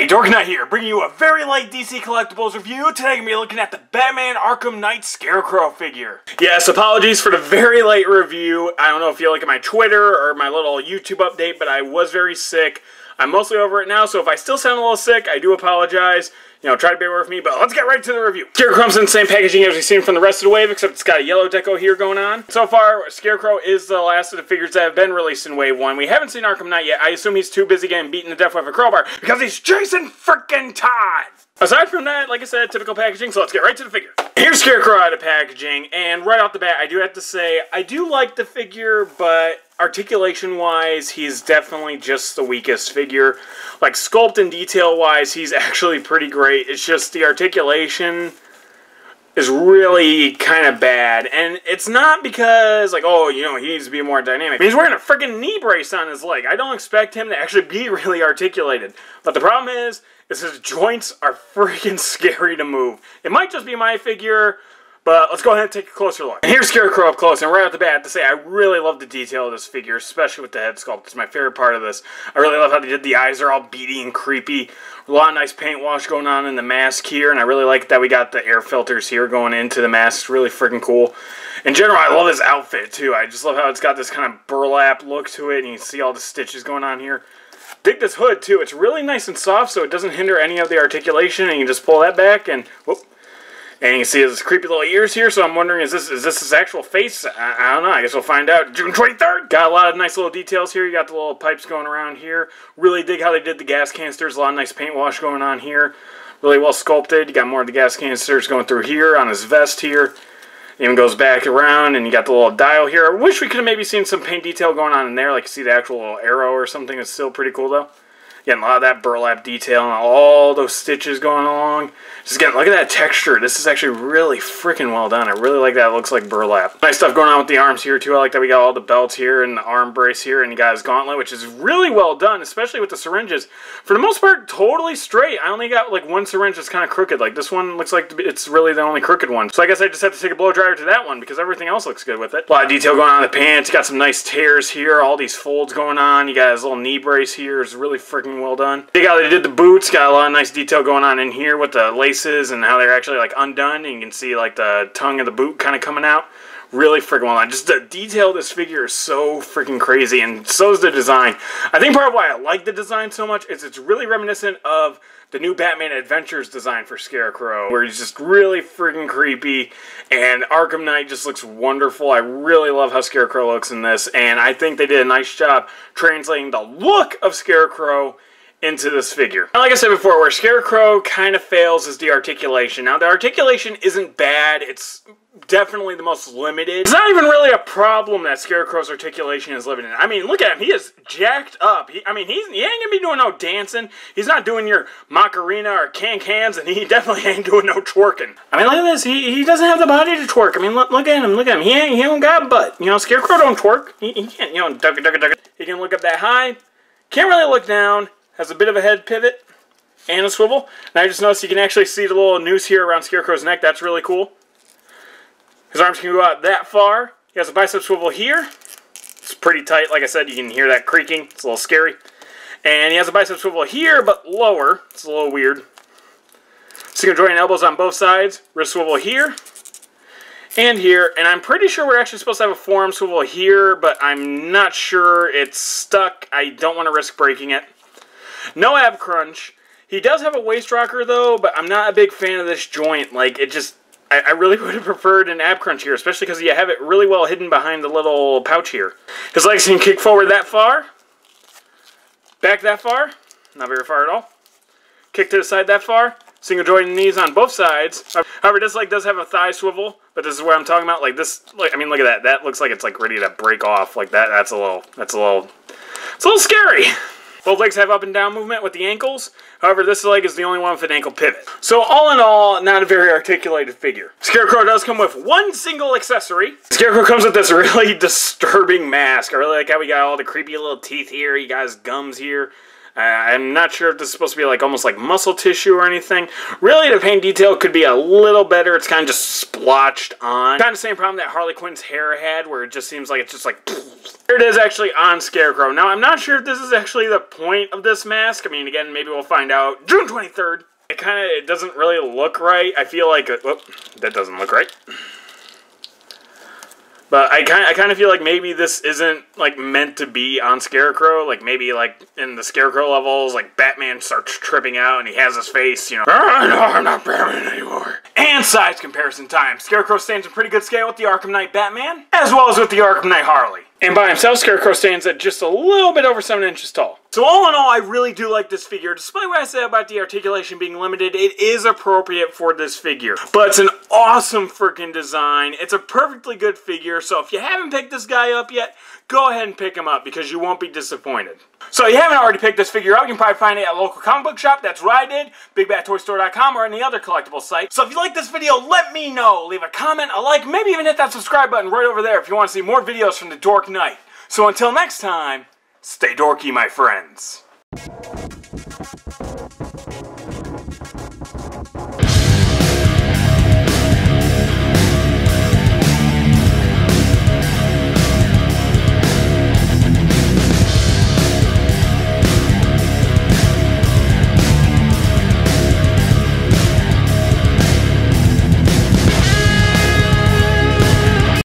Hey, Dork Knight here, bringing you a very light DC Collectibles review. Today I'm going to be looking at the Batman Arkham Knight Scarecrow figure. Yes, apologies for the very late review. I don't know if you look at my Twitter or my little YouTube update, but I was very sick. I'm mostly over it now, so if I still sound a little sick, I do apologize. You know, try to bear with me, but let's get right to the review. Scarecrow comes in the same packaging as we've seen from the rest of the wave, except it's got a yellow deco here going on. So far, Scarecrow is the last of the figures that have been released in Wave 1. We haven't seen Arkham Knight yet. I assume he's too busy getting beaten to death with a crowbar because he's Jason frickin' Todd! Aside from that, like I said, typical packaging, so let's get right to the figure. Here's Scarecrow out of packaging, and right off the bat, I do have to say, I do like the figure, but articulation-wise, he's definitely just the weakest figure. Like, sculpt and detail-wise, he's actually pretty great. It's just the articulation is really kind of bad. And it's not because, like, oh, you know, he needs to be more dynamic. I mean, he's wearing a freaking knee brace on his leg. I don't expect him to actually be really articulated. But the problem is his joints are freaking scary to move. It might just be my figure, but let's go ahead and take a closer look. And here's Scarecrow up close, and right off the bat, I have to say, I really love the detail of this figure, especially with the head sculpt. It's my favorite part of this. I really love how they did the eyes are all beady and creepy. A lot of nice paint wash going on in the mask here, and I really like that we got the air filters here going into the mask. It's really freaking cool. In general, I love his outfit, too. I just love how it's got this kind of burlap look to it, and you can see all the stitches going on here. Dig this hood, too. It's really nice and soft, so it doesn't hinder any of the articulation, and you can just pull that back, and whoop. And you can see his creepy little ears here, so I'm wondering, is this his actual face? I don't know, I guess we'll find out. June 23rd! Got a lot of nice little details here. You got the little pipes going around here. Really dig how they did the gas canisters. A lot of nice paint wash going on here. Really well sculpted. You got more of the gas canisters going through here on his vest here. Even goes back around, and you got the little dial here. I wish we could have maybe seen some paint detail going on in there, like you see the actual little arrow or something. It's still pretty cool, though. Getting a lot of that burlap detail and all those stitches going along. Just getting, look at that texture. This is actually really freaking well done. I really like that. It looks like burlap. Nice stuff going on with the arms here, too. I like that we got all the belts here and the arm brace here, and you got his gauntlet, which is really well done, especially with the syringes. For the most part, totally straight. I only got, like, one syringe that's kind of crooked. Like, this one looks like it's really the only crooked one. So I guess I just have to take a blow dryer to that one because everything else looks good with it. A lot of detail going on in the pants. You got some nice tears here. All these folds going on. You got his little knee brace here. It's really freaking well done. Dig how they did the boots. Got a lot of nice detail going on in here with the laces and how they're actually like undone, and you can see like the tongue of the boot kind of coming out. Really freaking well done. Just the detail of this figure is so freaking crazy, and so is the design. I think part of why I like the design so much is it's really reminiscent of the new Batman Adventures design for Scarecrow, where he's just really freaking creepy, and Arkham Knight just looks wonderful. I really love how Scarecrow looks in this, and I think they did a nice job translating the look of Scarecrow into this figure. Now, like I said before, where Scarecrow kind of fails is the articulation. Now, the articulation isn't bad. It's definitely the most limited. It's not even really a problem that Scarecrow's articulation is limited. I mean, look at him. He is jacked up. He ain't gonna be doing no dancing. He's not doing your Macarena or can-cans, and he definitely ain't doing no twerking. I mean, look at this. He doesn't have the body to twerk. I mean, look at him. Look at him. He don't got butt. You know, Scarecrow don't twerk. He can't, you know, duck it. He can look up that high. Can't really look down. Has a bit of a head pivot and a swivel. And I just noticed you can actually see the little noose here around Scarecrow's neck. That's really cool. His arms can go out that far. He has a bicep swivel here. It's pretty tight. Like I said, you can hear that creaking. It's a little scary. And he has a bicep swivel here, but lower. It's a little weird. So you can join elbows on both sides. Wrist swivel here and here. And I'm pretty sure we're actually supposed to have a forearm swivel here, but I'm not sure. It's stuck. I don't want to risk breaking it. No ab crunch. He does have a waist rocker, though, but I'm not a big fan of this joint. Like, it just, I really would have preferred an ab crunch here, especially because you have it really well hidden behind the little pouch here. His legs can kick forward that far. Back that far. Not very far at all. Kick to the side that far. Single jointed knees on both sides. However, this leg does have a thigh swivel, but this is what I'm talking about. Like this, like, I mean, look at that. That looks like it's like ready to break off. Like that. It's a little scary. Both legs have up and down movement with the ankles. However, this leg is the only one with an ankle pivot. So all in all, not a very articulated figure. Scarecrow does come with one single accessory. Scarecrow comes with this really disturbing mask. I really like how we got all the creepy little teeth here. You got his gums here. I'm not sure if this is supposed to be like almost like muscle tissue or anything. Really, the paint detail could be a little better. It's kind of just splotched on. Kind of the same problem that Harley Quinn's hair had, where it just seems like it's just like Here it is actually on Scarecrow. Now, I'm not sure if this is actually the point of this mask. I mean, again, maybe we'll find out June 23rd. It doesn't really look right. I feel like, whoop, that doesn't look right. But I kind of feel like maybe this isn't, like, meant to be on Scarecrow. Like, maybe, like, in the Scarecrow levels, like, Batman starts tripping out and he has his face, you know, oh, no, I'm not Batman anymore. And size comparison time. Scarecrow stands in pretty good scale with the Arkham Knight Batman, as well as with the Arkham Knight Harley. And by himself, Scarecrow stands at just a little bit over 7 inches tall. So all in all, I really do like this figure. Despite what I said about the articulation being limited, it is appropriate for this figure. But it's an awesome freaking design. It's a perfectly good figure, so if you haven't picked this guy up yet, go ahead and pick him up because you won't be disappointed. So if you haven't already picked this figure up, you can probably find it at a local comic book shop. That's what I did, BigBadToyStore.com, or any other collectible site. So if you like this video, let me know. Leave a comment, a like, maybe even hit that subscribe button right over there if you want to see more videos from the Dork Knight. So until next time, stay dorky, my friends.